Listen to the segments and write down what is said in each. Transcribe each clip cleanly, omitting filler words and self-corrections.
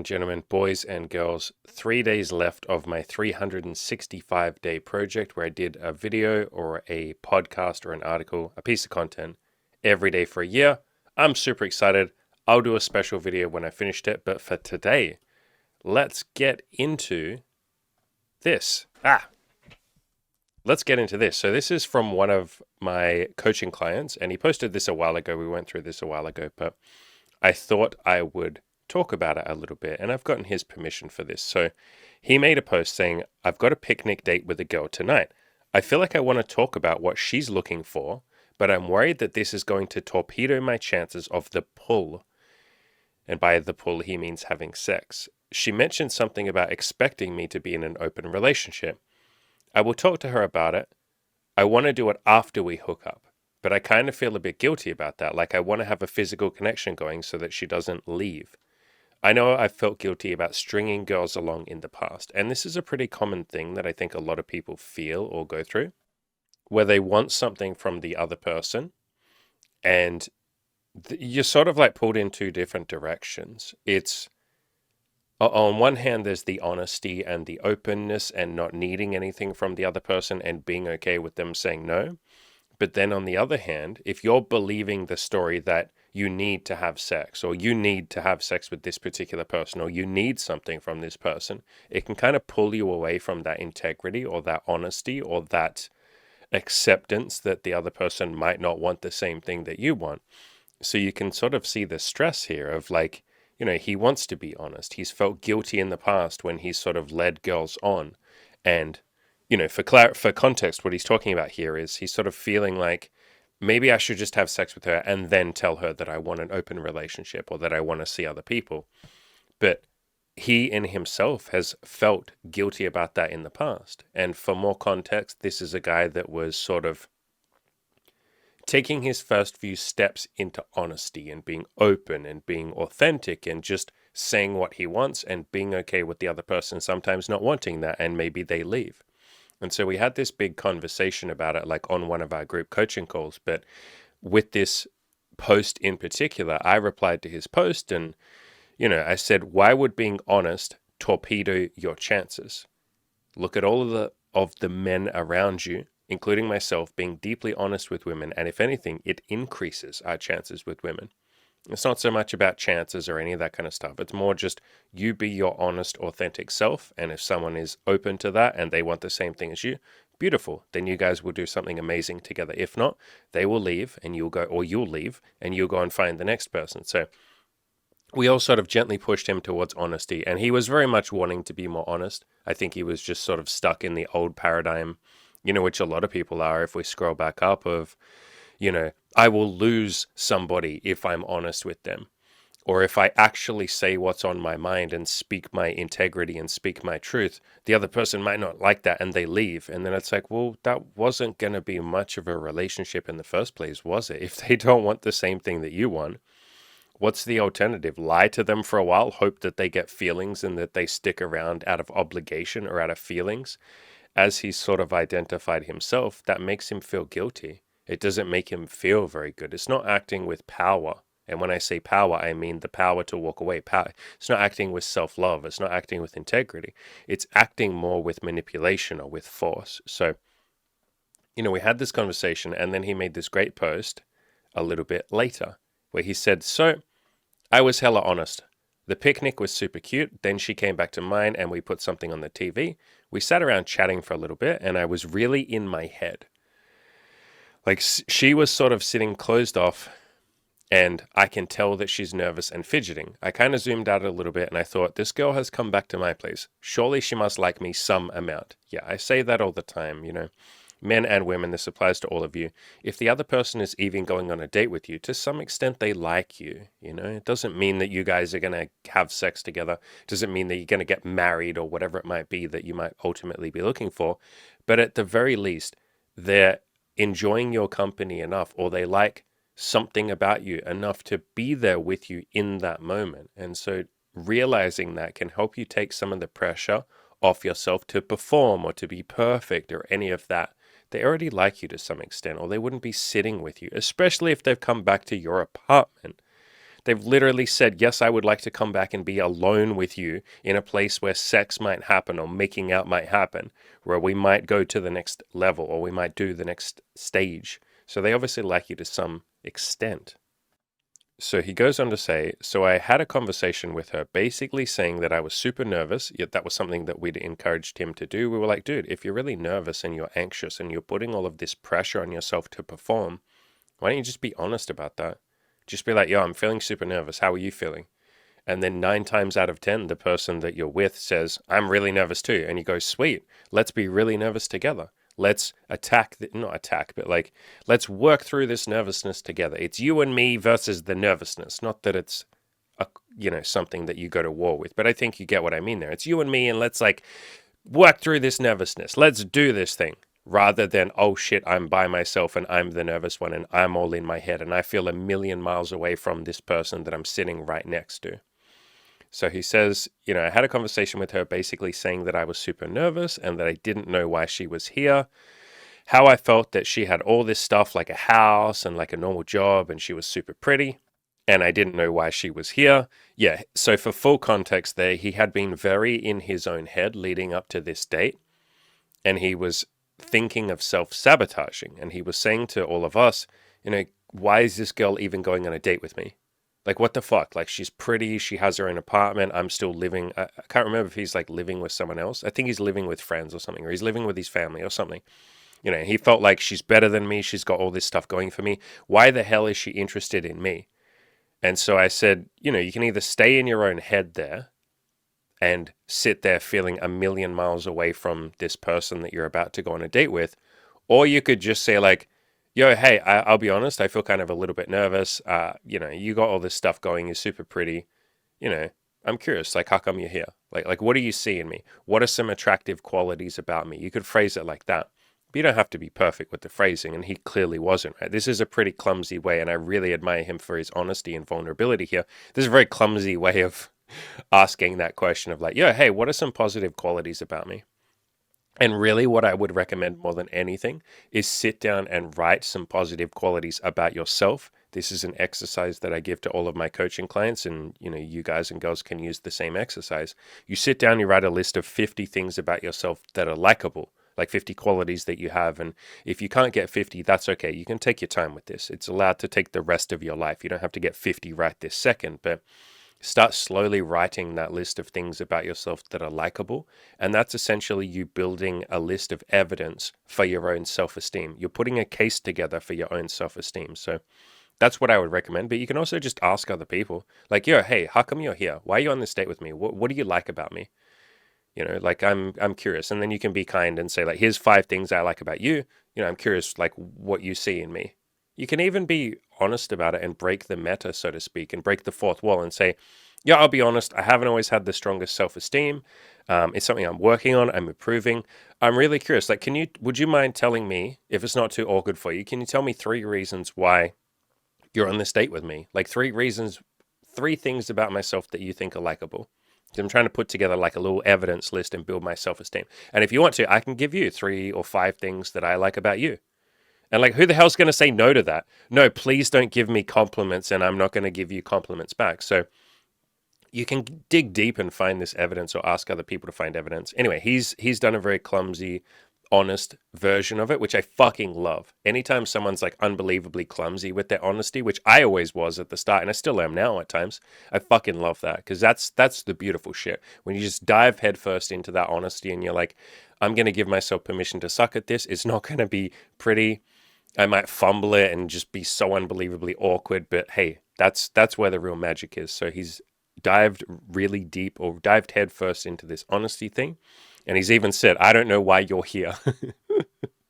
and gentlemen, boys and girls, 3 days left of my 365-day project where I did a video or a podcast or an article, a piece of content every day for a year. I'm super excited. I'll do a special video when I finished it, but for today, let's get into this. Let's get into this. So this is from one of my coaching clients, and he posted this a while ago. We went through this a while ago, but I thought I would talk about it a little bit, and I've gotten his permission for this. So he made a post saying, I've got a picnic date with a girl tonight. I feel like I want to talk about what she's looking for, but I'm worried that this is going to torpedo my chances of the pull. And by the pull, he means having sex. She mentioned something about expecting me to be in an open relationship. I will talk to her about it. I want to do it after we hook up, but I kind of feel a bit guilty about that. Like I want to have a physical connection going so that she doesn't leave. I know I've felt guilty about stringing girls along in the past, and this is a pretty common thing that I think a lot of people feel or go through, where they want something from the other person, and you're sort of like pulled in two different directions. It's on one hand, there's the honesty and the openness and not needing anything from the other person and being okay with them saying no. But then on the other hand, if you're believing the story that you need to have sex, or you need to have sex with this particular person, or you need something from this person, it can kind of pull you away from that integrity or that honesty or that acceptance that the other person might not want the same thing that you want. So you can sort of see the stress here of like, he wants to be honest. He's felt guilty in the past when he's sort of led girls on. And, for context, what he's talking about here is he's sort of feeling like, maybe I should just have sex with her and then tell her that I want an open relationship or that I want to see other people. But he in himself has felt guilty about that in the past. And for more context, this is a guy that was sort of taking his first few steps into honesty and being open and being authentic and just saying what he wants and being okay with the other person sometimes not wanting that, and maybe they leave. And so we had this big conversation about it, like on one of our group coaching calls. But with this post in particular, I replied to his post and, I said, why would being honest torpedo your chances? Look at all of the men around you, including myself, being deeply honest with women. And if anything, it increases our chances with women. It's not so much about chances or any of that kind of stuff. It's more just you be your honest, authentic self. And if someone is open to that and they want the same thing as you, beautiful. Then you guys will do something amazing together. If not, they will leave and you'll go, or you'll leave and you'll go and find the next person. So we all sort of gently pushed him towards honesty. And he was very much wanting to be more honest. I think he was just sort of stuck in the old paradigm, which a lot of people are if we scroll back up of, I will lose somebody if I'm honest with them. Or if I actually say what's on my mind and speak my integrity and speak my truth, the other person might not like that and they leave. And then it's like, well, that wasn't going to be much of a relationship in the first place, was it? If they don't want the same thing that you want, what's the alternative? Lie to them for a while, hope that they get feelings and that they stick around out of obligation or out of feelings. As he's sort of identified himself, that makes him feel guilty. It doesn't make him feel very good. It's not acting with power. And when I say power, I mean the power to walk away. Power. It's not acting with self-love. It's not acting with integrity. It's acting more with manipulation or with force. So, we had this conversation and then he made this great post a little bit later where he said, so I was hella honest. The picnic was super cute. Then she came back to mine and we put something on the TV. We sat around chatting for a little bit and I was really in my head. Like she was sort of sitting closed off and I can tell that she's nervous and fidgeting. I kind of zoomed out a little bit and I thought, this girl has come back to my place. Surely she must like me some amount. Yeah, I say that all the time, Men and women, this applies to all of you. If the other person is even going on a date with you, to some extent they like you, It doesn't mean that you guys are going to have sex together. It doesn't mean that you're going to get married or whatever it might be that you might ultimately be looking for. But at the very least, they're enjoying your company enough, or they like something about you enough to be there with you in that moment. And so realizing that can help you take some of the pressure off yourself to perform or to be perfect or any of that. They already like you to some extent, or they wouldn't be sitting with you, especially if they've come back to your apartment. They've literally said, yes, I would like to come back and be alone with you in a place where sex might happen or making out might happen, where we might go to the next level or we might do the next stage. So they obviously like you to some extent. So he goes on to say, so I had a conversation with her, basically saying that I was super nervous, yet that was something that we'd encouraged him to do. We were like, dude, if you're really nervous and you're anxious and you're putting all of this pressure on yourself to perform, why don't you just be honest about that? Just be like, yo, I'm feeling super nervous. How are you feeling? And then 9 times out of 10, the person that you're with says, I'm really nervous too. And you go, sweet, let's be really nervous together. Let's not attack, but like, let's work through this nervousness together. It's you and me versus the nervousness. Not that it's, something that you go to war with, but I think you get what I mean there. It's you and me, and let's like work through this nervousness. Let's do this thing. Rather than, oh shit, I'm by myself and I'm the nervous one and I'm all in my head and I feel a million miles away from this person that I'm sitting right next to. So he says, I had a conversation with her basically saying that I was super nervous and that I didn't know why she was here. How I felt that she had all this stuff like a house and like a normal job and she was super pretty. And I didn't know why she was here. Yeah, so for full context there, he had been very in his own head leading up to this date. And he was thinking of self-sabotaging. And he was saying to all of us, why is this girl even going on a date with me? Like, what the fuck? Like, she's pretty. She has her own apartment. I'm still living. I can't remember if he's like living with someone else. I think he's living with friends or something, or he's living with his family or something. He felt like she's better than me. She's got all this stuff going for me. Why the hell is she interested in me? And so I said, you can either stay in your own head there and sit there feeling a million miles away from this person that you're about to go on a date with, or you could just say like, yo, hey, I'll be honest, I feel kind of a little bit nervous. You got all this stuff going. You're super pretty. I'm curious, like, how come you're here? Like, what do you see in me? What are some attractive qualities about me? You could phrase it like that. But you don't have to be perfect with the phrasing, and he clearly wasn't, right? This is a pretty clumsy way, and I really admire him for his honesty and vulnerability here. This is a very clumsy way of asking that question of like, yo, hey, what are some positive qualities about me? And really what I would recommend more than anything is sit down and write some positive qualities about yourself. This is an exercise that I give to all of my coaching clients, and you guys and girls can use the same exercise. You sit down, you write a list of 50 things about yourself that are likable, like 50 qualities that you have. And if you can't get 50, that's okay. You can take your time with this. It's allowed to take the rest of your life. You don't have to get 50 right this second, but start slowly writing that list of things about yourself that are likable. And that's essentially you building a list of evidence for your own self-esteem. You're putting a case together for your own self-esteem. So that's what I would recommend. But you can also just ask other people, like, yo, hey, how come you're here? Why are you on this date with me? What do you like about me? Like, I'm curious. And then you can be kind and say, like, here's 5 things I like about you. I'm curious, like, what you see in me. You can even be honest about it and break the meta, so to speak, and break the fourth wall and say, yeah, I'll be honest, I haven't always had the strongest self-esteem. It's something I'm working on, I'm improving. I'm really curious, like, would you mind telling me, if it's not too awkward for you, can you tell me 3 reasons why you're on this date with me? Like 3 things about myself that you think are likable. I'm trying to put together like a little evidence list and build my self-esteem. And if you want to, I can give you 3 or 5 things that I like about you. And like, who the hell's going to say no to that? No, please don't give me compliments, and I'm not going to give you compliments back. So you can dig deep and find this evidence, or ask other people to find evidence. Anyway, he's done a very clumsy, honest version of it, which I fucking love. Anytime someone's like unbelievably clumsy with their honesty, which I always was at the start, and I still am now at times, I fucking love that, because that's the beautiful shit. When you just dive headfirst into that honesty and you're like, I'm going to give myself permission to suck at this. It's not going to be pretty. I might fumble it and just be so unbelievably awkward, but hey, that's where the real magic is. So he's dived really deep, or dived headfirst into this honesty thing. And he's even said, I don't know why you're here.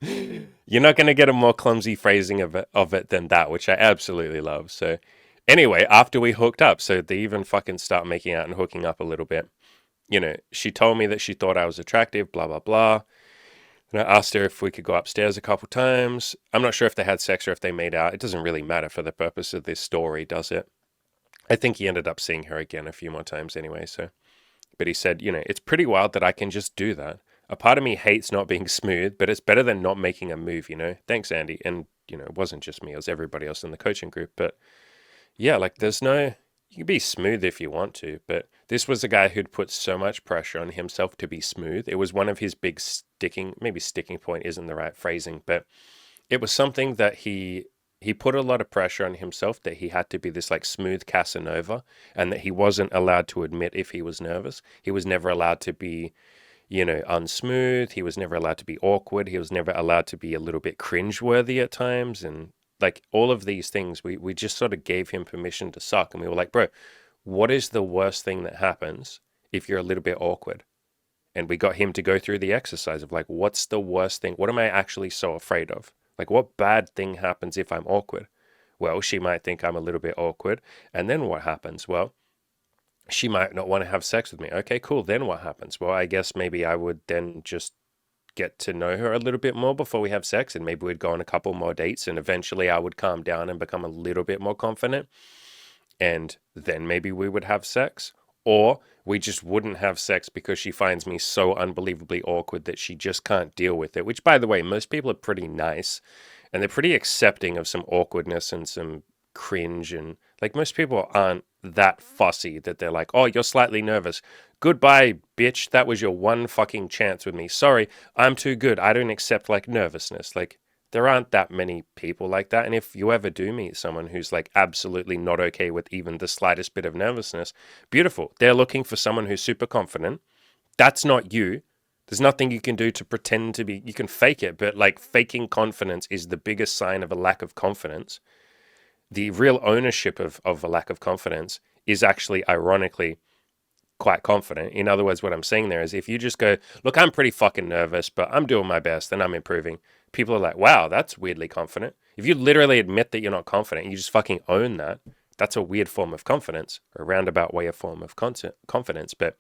You're not going to get a more clumsy phrasing of it than that, which I absolutely love. So anyway, after we hooked up, so they even fucking start making out and hooking up a little bit. She told me that she thought I was attractive, blah, blah, blah. And I asked her if we could go upstairs a couple times. I'm not sure if they had sex or if they made out. It doesn't really matter for the purpose of this story, does it? I think he ended up seeing her again a few more times anyway, so. But he said, it's pretty wild that I can just do that. A part of me hates not being smooth, but it's better than not making a move, Thanks, Andy. And, it wasn't just me, it was everybody else in the coaching group. But yeah, like there's no You can be smooth if you want to, but this was a guy who'd put so much pressure on himself to be smooth. It was one of his big maybe sticking point isn't the right phrasing, but it was something that he put a lot of pressure on himself that he had to be this like smooth Casanova, and that he wasn't allowed to admit if he was nervous. He was never allowed to be, unsmooth. He was never allowed to be awkward. He was never allowed to be a little bit cringeworthy at times. And like all of these things, we just sort of gave him permission to suck. And we were like, bro, what is the worst thing that happens if you're a little bit awkward? And we got him to go through the exercise of like, what's the worst thing? What am I actually so afraid of? Like, what bad thing happens if I'm awkward? Well, she might think I'm a little bit awkward. And then what happens? Well, she might not want to have sex with me. Okay, cool. Then what happens? Well, I guess maybe I would then just get to know her a little bit more before we have sex. And maybe we'd go on a couple more dates. And eventually I would calm down and become a little bit more confident. And then maybe we would have sex. Or we just wouldn't have sex because she finds me so unbelievably awkward that she just can't deal with it. Which, by the way, most people are pretty nice and they're pretty accepting of some awkwardness and some cringe. And like most people aren't that fussy that they're like, oh, you're slightly nervous. Goodbye, bitch. That was your one fucking chance with me. Sorry, I'm too good. I don't accept like nervousness. Like, there aren't that many people like that. And if you ever do meet someone who's like absolutely not okay with even the slightest bit of nervousness, beautiful. They're looking for someone who's super confident. That's not you. There's nothing you can do to pretend to be. You can fake it, but like faking confidence is the biggest sign of a lack of confidence. The real ownership of a lack of confidence is actually, ironically, quite confident. In other words, what I'm saying there is if you just go, look, I'm pretty fucking nervous, but I'm doing my best and I'm improving. People are like, wow, that's weirdly confident. If you literally admit that you're not confident and you just fucking own that, that's a weird form of confidence, or a roundabout way of form of confidence. But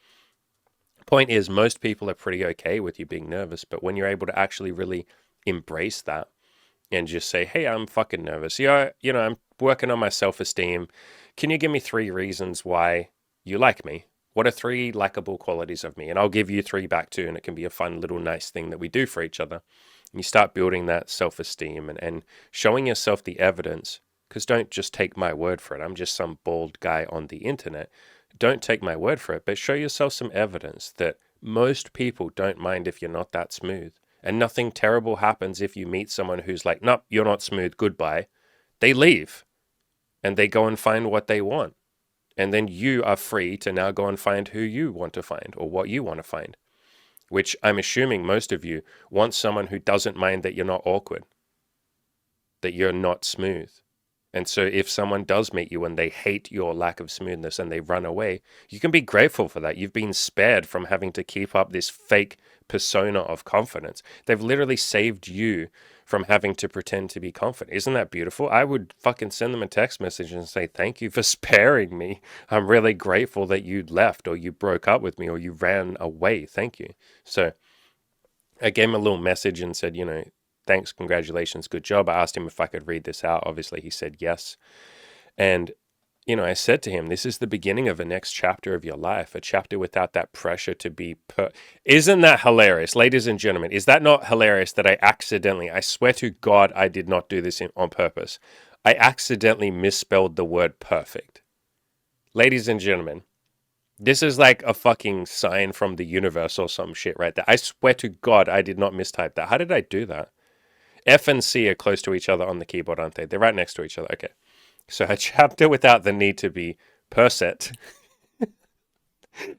point is, most people are pretty okay with you being nervous. But when you're able to actually really embrace that and just say, hey, I'm fucking nervous. Yeah, I'm working on my self-esteem. Can you give me 3 reasons why you like me? What are 3 likable qualities of me? And I'll give you 3 back too. And it can be a fun little nice thing that we do for each other. And you start building that self-esteem and showing yourself the evidence. Because don't just take my word for it. I'm just some bald guy on the internet. Don't take my word for it, but show yourself some evidence that most people don't mind if you're not that smooth. And nothing terrible happens if you meet someone who's like, nope, you're not smooth, goodbye. They leave and they go and find what they want. And then you are free to now go and find who you want to find or what you want to find, which I'm assuming most of you want someone who doesn't mind that you're not awkward, that you're not smooth. And so if someone does meet you and they hate your lack of smoothness and they run away, you can be grateful for that. You've been spared from having to keep up this fake persona of confidence. They've literally saved you from having to pretend to be confident. Isn't that beautiful? I would fucking send them a text message and say, thank you for sparing me. I'm really grateful that you left or you broke up with me or you ran away. Thank you. So I gave him a little message and said, thanks, congratulations, good job. I asked him if I could read this out. Obviously, he said yes. And, I said to him, this is the beginning of a next chapter of your life, a chapter without that pressure to be Isn't that hilarious, ladies and gentlemen? Is that not hilarious that I swear to God, I did not do this on purpose. I accidentally misspelled the word perfect. Ladies and gentlemen, this is like a fucking sign from the universe or some shit right there. I swear to God, I did not mistype that. How did I do that? F and C are close to each other on the keyboard, aren't they? They're right next to each other. Okay. So a chapter without the need to be perset.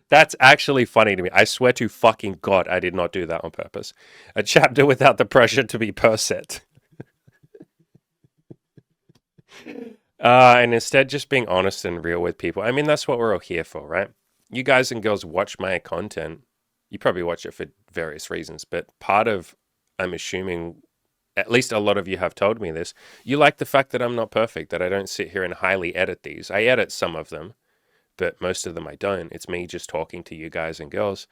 That's actually funny to me. I swear to fucking God, I did not do that on purpose. A chapter without the pressure to be perset. And instead just being honest and real with people. I mean, that's what we're all here for, right? You guys and girls watch my content. You probably watch it for various reasons, but part of, I'm assuming, at least a lot of you have told me this, you like the fact that I'm not perfect, that I don't sit here and highly edit these. I edit some of them, but most of them I don't. It's me just talking to you guys and girls.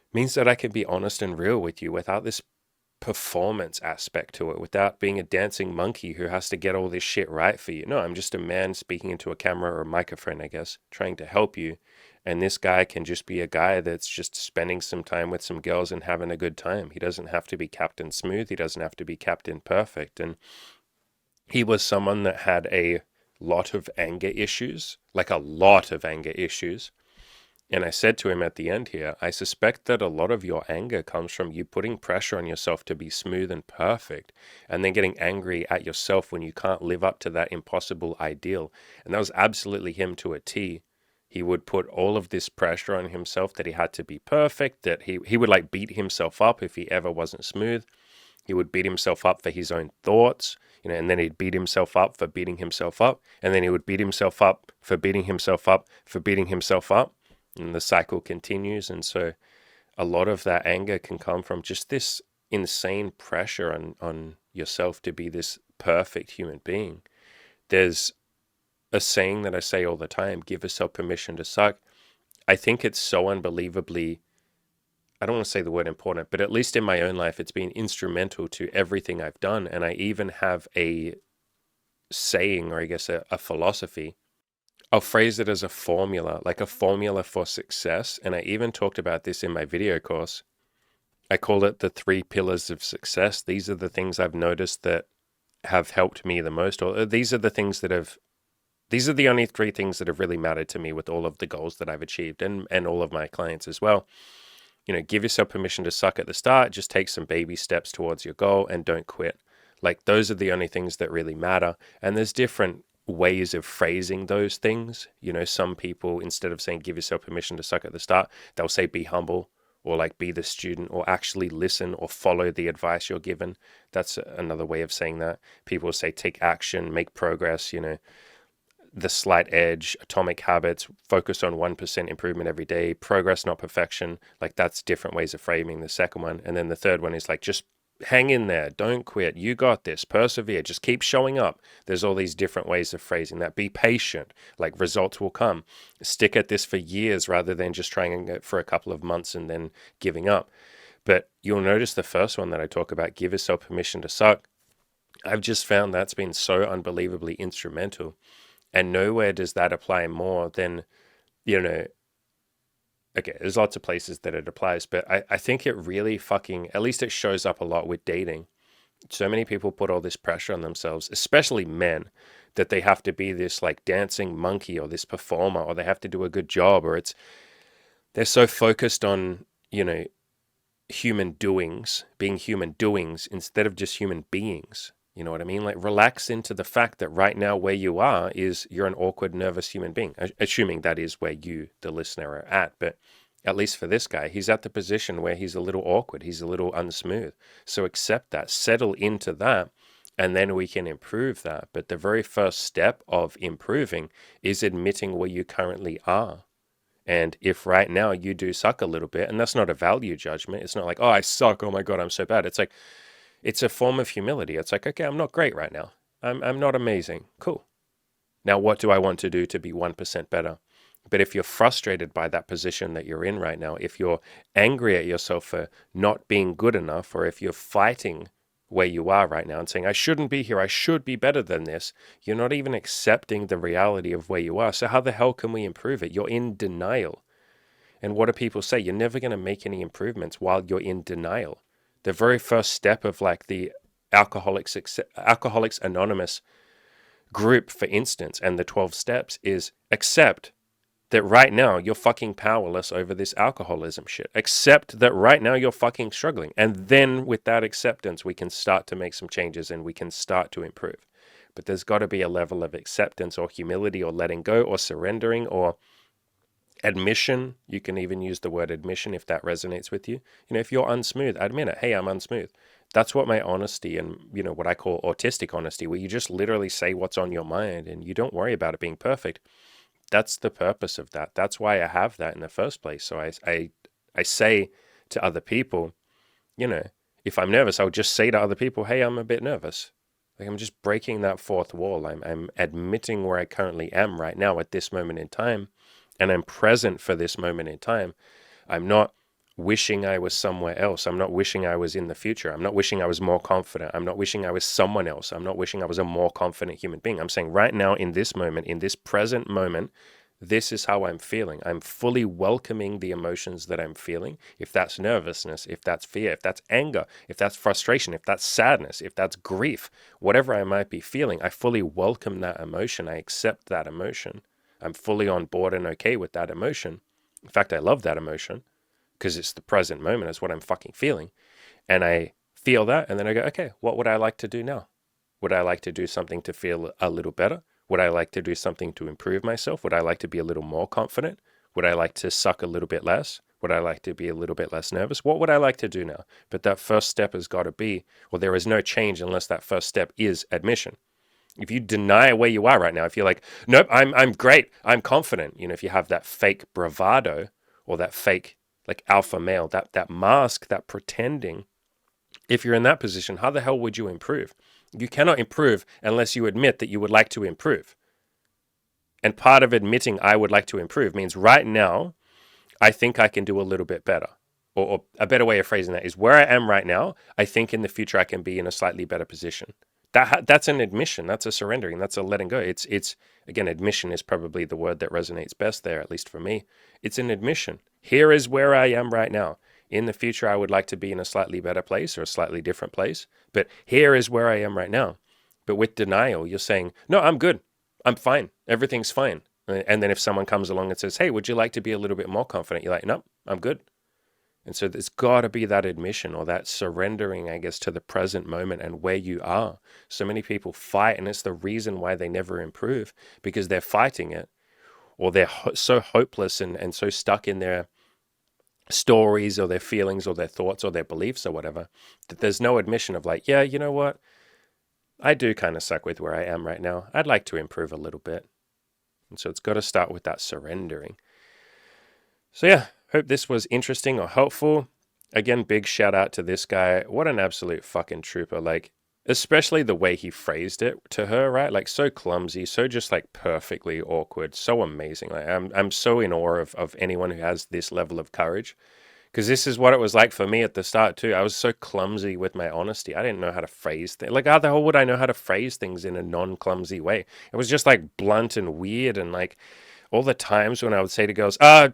It means that I can be honest and real with you without this performance aspect to it, without being a dancing monkey who has to get all this shit right for you. No, I'm just a man speaking into a camera or a microphone, I guess, trying to help you. And this guy can just be a guy that's just spending some time with some girls and having a good time. He doesn't have to be Captain Smooth. He doesn't have to be Captain Perfect. And he was someone that had a lot of anger issues, like a lot of anger issues. And I said to him at the end here, I suspect that a lot of your anger comes from you putting pressure on yourself to be smooth and perfect, and then getting angry at yourself when you can't live up to that impossible ideal. And that was absolutely him to a T. He would put all of this pressure on himself that he had to be perfect, that he would like beat himself up if he ever wasn't smooth. He would beat himself up for his own thoughts, and then he'd beat himself up for beating himself up, and then he would beat himself up for beating himself up for beating himself up. And the cycle continues. And so a lot of that anger can come from just this insane pressure on yourself to be this perfect human being. There's a saying that I say all the time, give yourself permission to suck. I think it's so unbelievably, I don't want to say the word important, but at least in my own life, it's been instrumental to everything I've done. And I even have a saying, or I guess a philosophy. I'll phrase it as a formula, like a formula for success. And I even talked about this in my video course. I call it the 3 pillars of success. These are the things I've noticed that have helped me the most, or these are the only 3 things that have really mattered to me with all of the goals that I've achieved, and all of my clients as well. Give yourself permission to suck at the start, just take some baby steps towards your goal, and don't quit. Like, those are the only things that really matter. And there's different ways of phrasing those things. Some people, instead of saying give yourself permission to suck at the start, they'll say be humble, or like be the student, or actually listen or follow the advice you're given. That's another way of saying that. People say take action, make progress, the slight edge, atomic habits, focus on 1% improvement every day, progress, not perfection. Like, that's different ways of framing the second one. And then the third one is like, just hang in there, don't quit, you got this, persevere, just keep showing up. There's all these different ways of phrasing that. Be patient, like results will come. Stick at this for years rather than just trying it for a couple of months and then giving up. But you'll notice the first one that I talk about, give yourself permission to suck. I've just found that's been so unbelievably instrumental. And nowhere does that apply more than, okay, there's lots of places that it applies, but I think it really at least it shows up a lot with dating. So many people put all this pressure on themselves, especially men, that they have to be this like dancing monkey or this performer, or they have to do a good job, or they're so focused on, human doings, being human doings instead of just human beings. You know what I mean? Like, relax into the fact that right now where you are is you're an awkward, nervous human being, assuming that is where you, the listener, are at. But at least for this guy, he's at the position where he's a little awkward. He's a little unsmooth. So accept that, settle into that, and then we can improve that. But the very first step of improving is admitting where you currently are. And if right now you do suck a little bit, and that's not a value judgment, it's not like, oh, I suck, oh my God, I'm so bad. It's like, it's a form of humility. It's like, okay, I'm not great right now. I'm not amazing. Cool. Now, what do I want to do to be 1% better? But if you're frustrated by that position that you're in right now, if you're angry at yourself for not being good enough, or if you're fighting where you are right now and saying, I shouldn't be here, I should be better than this, you're not even accepting the reality of where you are. So how the hell can we improve it? You're in denial. And what do people say? You're never going to make any improvements while you're in denial. The very first step of like the Alcoholics Anonymous group, for instance, and the 12 steps is accept that right now you're fucking powerless over this alcoholism shit. Accept that right now you're fucking struggling. And then with that acceptance, we can start to make some changes and we can start to improve. But there's got to be a level of acceptance or humility or letting go or surrendering or admission. You can even use the word admission if that resonates with you. If you're unsmooth, admit it. Hey, I'm unsmooth. That's what my honesty and, what I call autistic honesty, where you just literally say what's on your mind and you don't worry about it being perfect. That's the purpose of that. That's why I have that in the first place. So I say to other people, if I'm nervous, I'll just say to other people, hey, I'm a bit nervous. Like, I'm just breaking that fourth wall. I'm admitting where I currently am right now at this moment in time. And I'm present for this moment in time. I'm not wishing I was somewhere else. I'm not wishing I was in the future. I'm not wishing I was more confident. I'm not wishing I was someone else. I'm not wishing I was a more confident human being. I'm saying right now, in this moment, in this present moment, this is how I'm feeling. I'm fully welcoming the emotions that I'm feeling. If that's nervousness, if that's fear, if that's anger, if that's frustration, if that's sadness, if that's grief, whatever I might be feeling, I fully welcome that emotion. I accept that emotion. I'm fully on board and okay with that emotion. In fact, I love that emotion because it's the present moment. It's what I'm fucking feeling. And I feel that. And then I go, okay, what would I like to do now? Would I like to do something to feel a little better? Would I like to do something to improve myself? Would I like to be a little more confident? Would I like to suck a little bit less? Would I like to be a little bit less nervous? What would I like to do now? But that first step has got to be, well, there is no change unless that first step is admission. If you deny where you are right now, if you're like, nope, I'm great, I'm confident, if you have that fake bravado or that fake like alpha male, that mask, that pretending, if you're in that position, how the hell would you improve? You cannot improve unless you admit that you would like to improve. And part of admitting I would like to improve means right now, I think I can do a little bit better. Or a better way of phrasing that is where I am right now, I think in the future I can be in a slightly better position. That's an admission. That's a surrendering. That's a letting go. It's again, admission is probably the word that resonates best there, at least for me. It's an admission. Here is where I am right now. In the future, I would like to be in a slightly better place or a slightly different place. But here is where I am right now. But with denial, you're saying, no, I'm good. I'm fine. Everything's fine. And then if someone comes along and says, hey, would you like to be a little bit more confident? You're like, no, I'm good. And so there's got to be that admission or that surrendering, I guess, to the present moment and where you are. So many people fight, and it's the reason why they never improve, because they're fighting it, or they're so hopeless and so stuck in their stories or their feelings or their thoughts or their beliefs or whatever, that there's no admission of like, yeah, you know what? I do kind of suck with where I am right now. I'd like to improve a little bit. And so it's got to start with that surrendering. So yeah, hope this was interesting or helpful. Again, big shout out to this guy. What an absolute fucking trooper. Like, especially the way he phrased it to her, right? Like so clumsy, so just like perfectly awkward, so amazing. Like I'm so in awe of anyone who has this level of courage. Because this is what it was like for me at the start too. I was so clumsy with my honesty. I didn't know how to phrase things. Like how the hell would I know how to phrase things in a non-clumsy way? It was just like blunt and weird, and like all the times when I would say to girls, I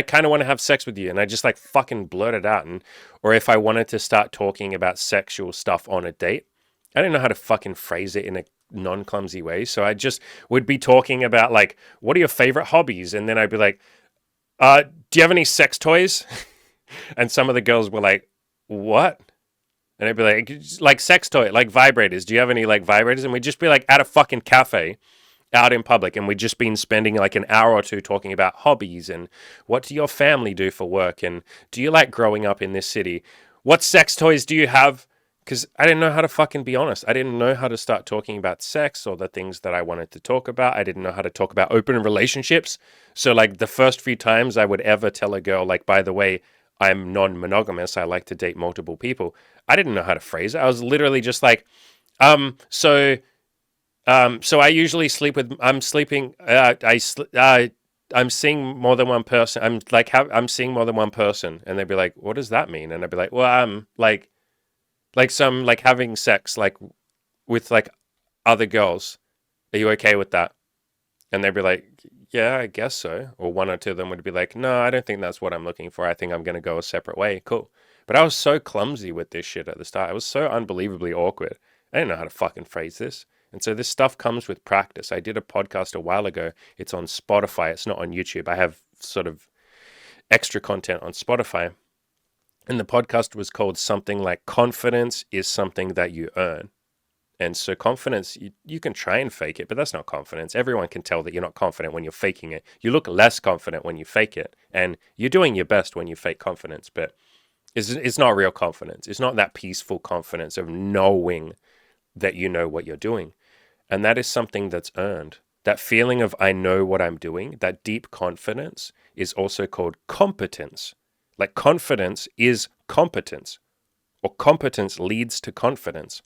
kind of want to have sex with you. And I just like fucking blurt it out. Or if I wanted to start talking about sexual stuff on a date, I didn't know how to fucking phrase it in a non-clumsy way. So I just would be talking about like, what are your favorite hobbies? And then I'd be like, do you have any sex toys? And some of the girls were like, what? And I'd be like sex toy, like vibrators. Do you have any like vibrators? And we'd just be like at a fucking cafe out in public, and we'd just been spending like an hour or two talking about hobbies and what do your family do for work, and do you like growing up in this city? What sex toys do you have? Because I didn't know how to fucking be honest. I didn't know how to start talking about sex or the things that I wanted to talk about. I didn't know how to talk about open relationships. So like the first few times I would ever tell a girl, like, by the way, I'm non-monogamous, I like to date multiple people, I didn't know how to phrase it. I was literally just like, so I usually sleep with, I'm seeing more than one person. I'm seeing more than one person. And they'd be like, what does that mean? And I'd be like, well, I'm like some, like having sex, like with like other girls. Are you okay with that? And they'd be like, yeah, I guess so. Or one or two of them would be like, no, I don't think that's what I'm looking for. I think I'm going to go a separate way. Cool. But I was so clumsy with this shit at the start. I was so unbelievably awkward. I didn't know how to fucking phrase this. And so this stuff comes with practice. I did a podcast a while ago. It's on Spotify. It's not on YouTube. I have sort of extra content on Spotify. And the podcast was called something like Confidence is Something That You Earn. And so confidence, you can try and fake it, but that's not confidence. Everyone can tell that you're not confident when you're faking it. You look less confident when you fake it. And you're doing your best when you fake confidence, but it's not real confidence. It's not that peaceful confidence of knowing that you know what you're doing. And that is something that's earned. That feeling of I know what I'm doing, that deep confidence is also called competence. Like confidence is competence, or competence leads to confidence.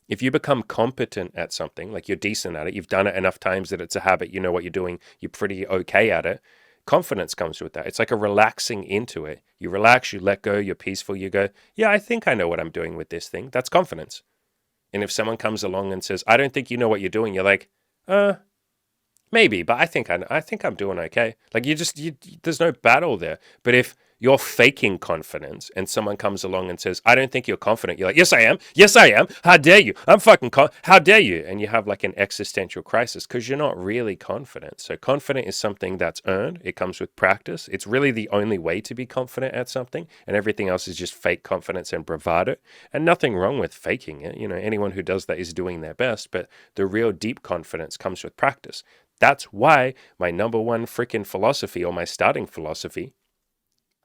If you become competent at something, like you're decent at it, you've done it enough times that it's a habit, you know what you're doing, you're pretty okay at it, confidence comes with that. It's like a relaxing into it. You relax, you let go, you're peaceful, you go, yeah, I think I know what I'm doing with this thing. That's confidence. And if someone comes along and says, I don't think you know what you're doing, you're like, maybe, but I think I'm doing okay. Like there's no battle there. But if You're faking confidence, and someone comes along and says, I don't think you're confident. You're like, yes, I am. Yes, I am. How dare you? I'm fucking how dare you? And you have like an existential crisis because you're not really confident. So confident is something that's earned. It comes with practice. It's really the only way to be confident at something, and everything else is just fake confidence and bravado. And nothing wrong with faking it. You know, anyone who does that is doing their best, but the real deep confidence comes with practice. That's why my number one freaking philosophy, or my starting philosophy,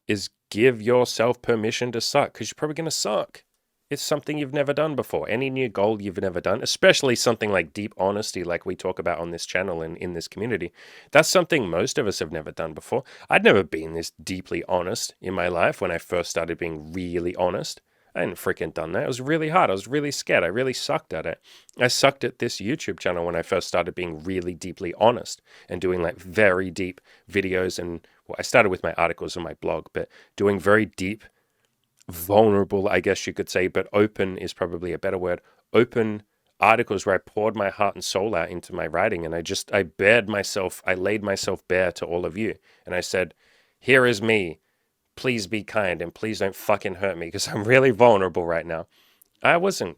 is give yourself permission to suck, because you're probably going to suck. It's something you've never done before. Any new goal you've never done, especially something like deep honesty, like we talk about on this channel and in this community, that's something most of us have never done before. I'd never been this deeply honest in my life when I first started being really honest. I hadn't freaking done that. It was really hard. I was really scared. I really sucked at it. I sucked at this YouTube channel when I first started being really deeply honest and doing like very deep videos. And well, I started with my articles and my blog, but doing very deep, vulnerable, I guess you could say, but open is probably a better word, open articles where I poured my heart and soul out into my writing. And I bared myself, I laid myself bare to all of you. And I said, here is me. Please be kind and please don't fucking hurt me because I'm really vulnerable right now. I wasn't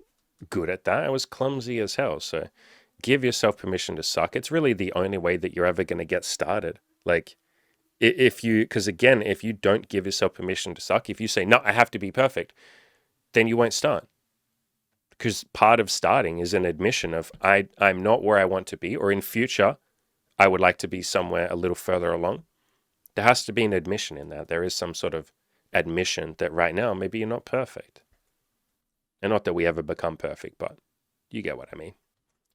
good at that. I was clumsy as hell. So give yourself permission to suck. It's really the only way that you're ever going to get started. Like, if you, because again, if you don't give yourself permission to suck, if you say, no, I have to be perfect, then you won't start. Because part of starting is an admission of, I'm not where I want to be, or in future, I would like to be somewhere a little further along. There has to be an admission in that. There is some sort of admission that right now, maybe you're not perfect. And not that we ever become perfect, but you get what I mean.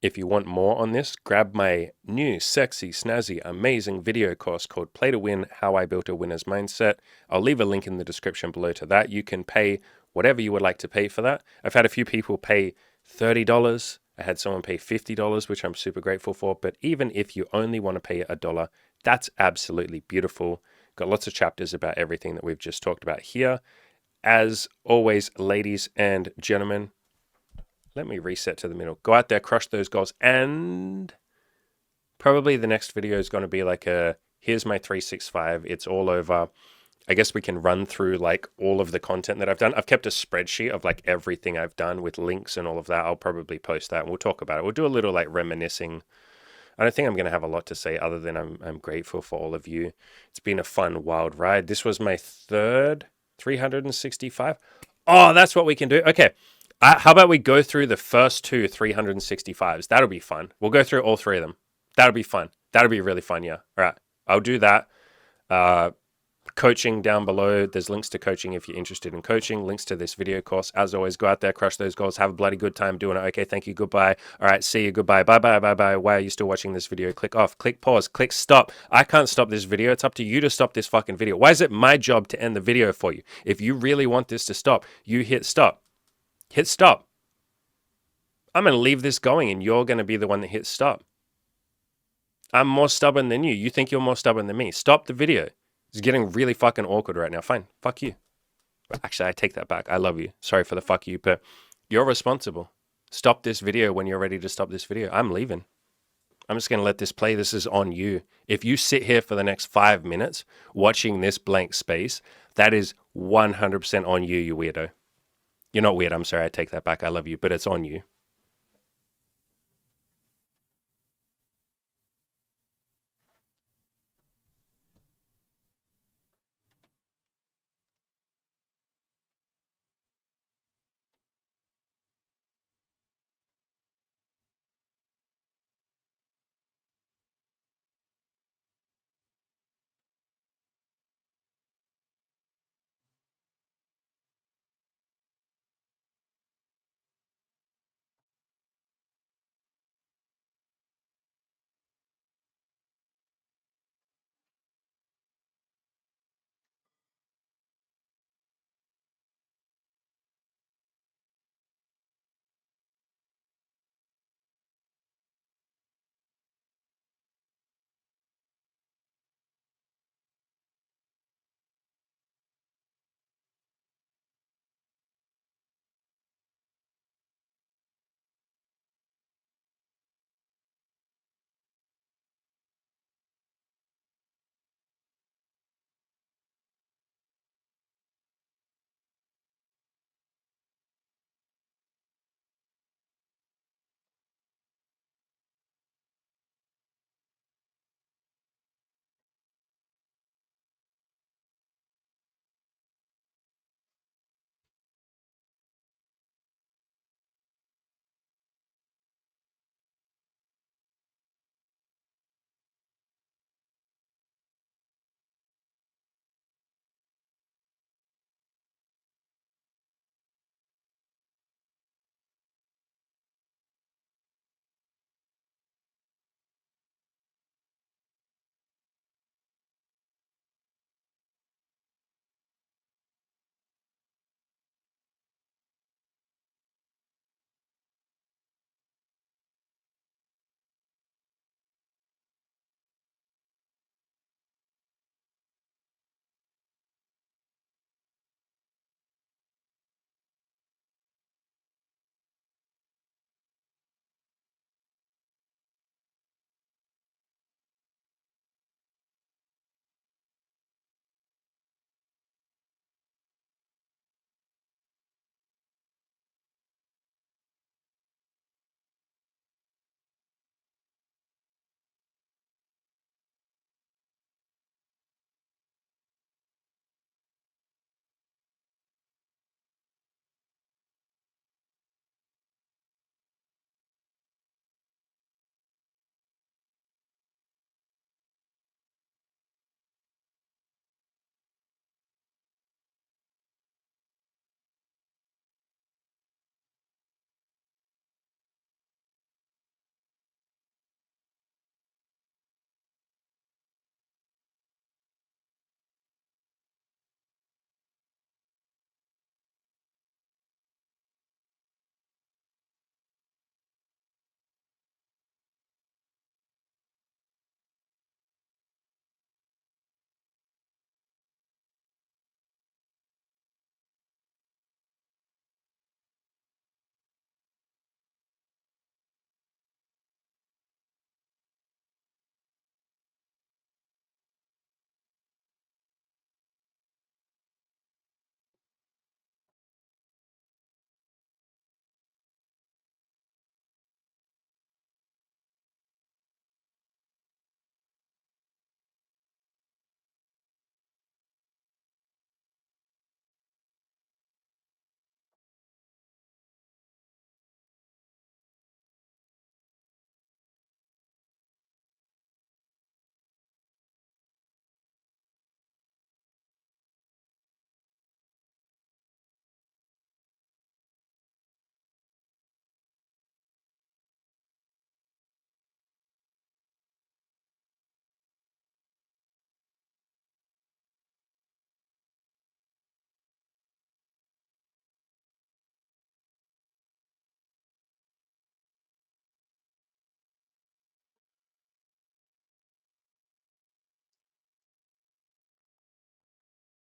If you want more on this, grab my new, sexy, snazzy, amazing video course called Play to Win, How I Built a Winner's Mindset. I'll leave a link in the description below to that. You can pay whatever you would like to pay for that. I've had a few people pay $30. I had someone pay $50, which I'm super grateful for. But even if you only want to pay $1, that's absolutely beautiful. Got lots of chapters about everything that we've just talked about here. As always, ladies and gentlemen, let me reset to the middle. Go out there, crush those goals. And probably the next video is going to be like here's my 365. It's all over. I guess we can run through like all of the content that I've done. I've kept a spreadsheet of like everything I've done with links and all of that. I'll probably post that and we'll talk about it. We'll do a little like reminiscing. I don't think I'm going to have a lot to say other than I'm grateful for all of you. It's been a fun, wild ride. This was my third 365. Oh, that's what we can do. Okay. How about we go through the first two 365s? That'll be fun. We'll go through all three of them. That'll be fun. That'll be really fun, yeah. All right. I'll do that. Coaching down below. There's links to coaching if you're interested in coaching. Links to this video course. As always, go out there, crush those goals. Have a bloody good time doing it. Okay, thank you. Goodbye. All right, see you. Goodbye. Bye-bye. Bye-bye. Why are you still watching this video? Click off. Click pause. Click stop. I can't stop this video. It's up to you to stop this fucking video. Why is it my job to end the video for you? If you really want this to stop, you hit stop. Hit stop. I'm going to leave this going and you're going to be the one that hits stop. I'm more stubborn than you. You think you're more stubborn than me. Stop the video. It's getting really fucking awkward right now. Fine. Fuck you. Actually, I take that back. I love you. Sorry for the fuck you, but you're responsible. Stop this video when you're ready to stop this video. I'm leaving. I'm just going to let this play. This is on you. If you sit here for the next 5 minutes watching this blank space, that is 100% on you, you weirdo. You're not weird. I'm sorry. I take that back. I love you, but it's on you.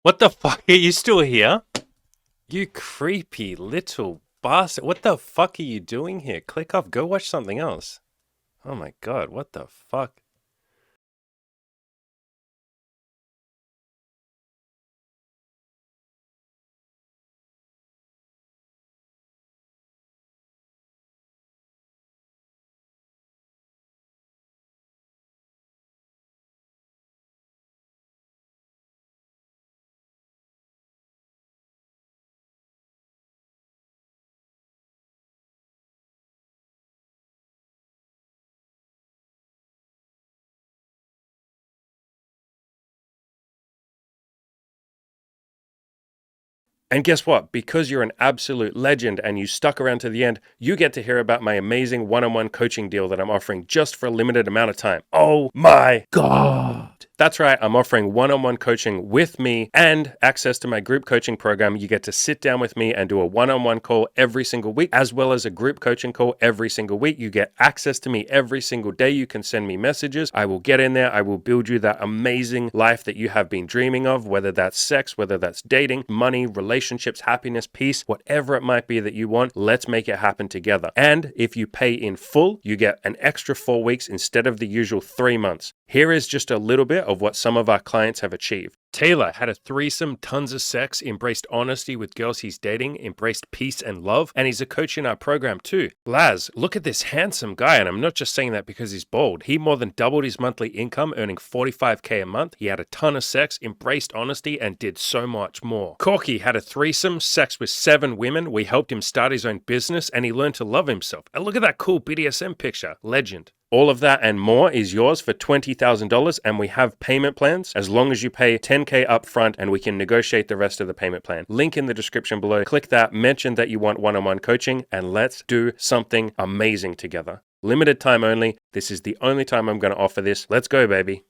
What the fuck? Are you still here? You creepy little bastard. What the fuck are you doing here? Click off. Go watch something else. Oh my god, what the fuck? And guess what? Because you're an absolute legend and you stuck around to the end, you get to hear about my amazing one-on-one coaching deal that I'm offering just for a limited amount of time. Oh my God. That's right, I'm offering one-on-one coaching with me and access to my group coaching program. You get to sit down with me and do a one-on-one call every single week, as well as a group coaching call every single week. You get access to me every single day. You can send me messages. I will get in there. I will build you that amazing life that you have been dreaming of, whether that's sex, whether that's dating, money, relationships, happiness, peace, whatever it might be that you want. Let's make it happen together. And if you pay in full, you get an extra 4 weeks instead of the usual 3 months. Here is just a little bit of what some of our clients have achieved. Taylor had a threesome, tons of sex, embraced honesty with girls he's dating, embraced peace and love, and he's a coach in our program too. Laz, look at this handsome guy, and I'm not just saying that because he's bald. He more than doubled his monthly income, earning $45K a month. He had a ton of sex, embraced honesty, and did so much more. Corky had a threesome, sex with 7 women. We helped him start his own business, and he learned to love himself. And look at that cool BDSM picture. Legend. All of that and more is yours for $20,000, and we have payment plans as long as you pay $10K up front, and we can negotiate the rest of the payment plan. Link in the description below. Click that, mention that you want one-on-one coaching, and let's do something amazing together. Limited time only. This is the only time I'm going to offer this. Let's go, baby.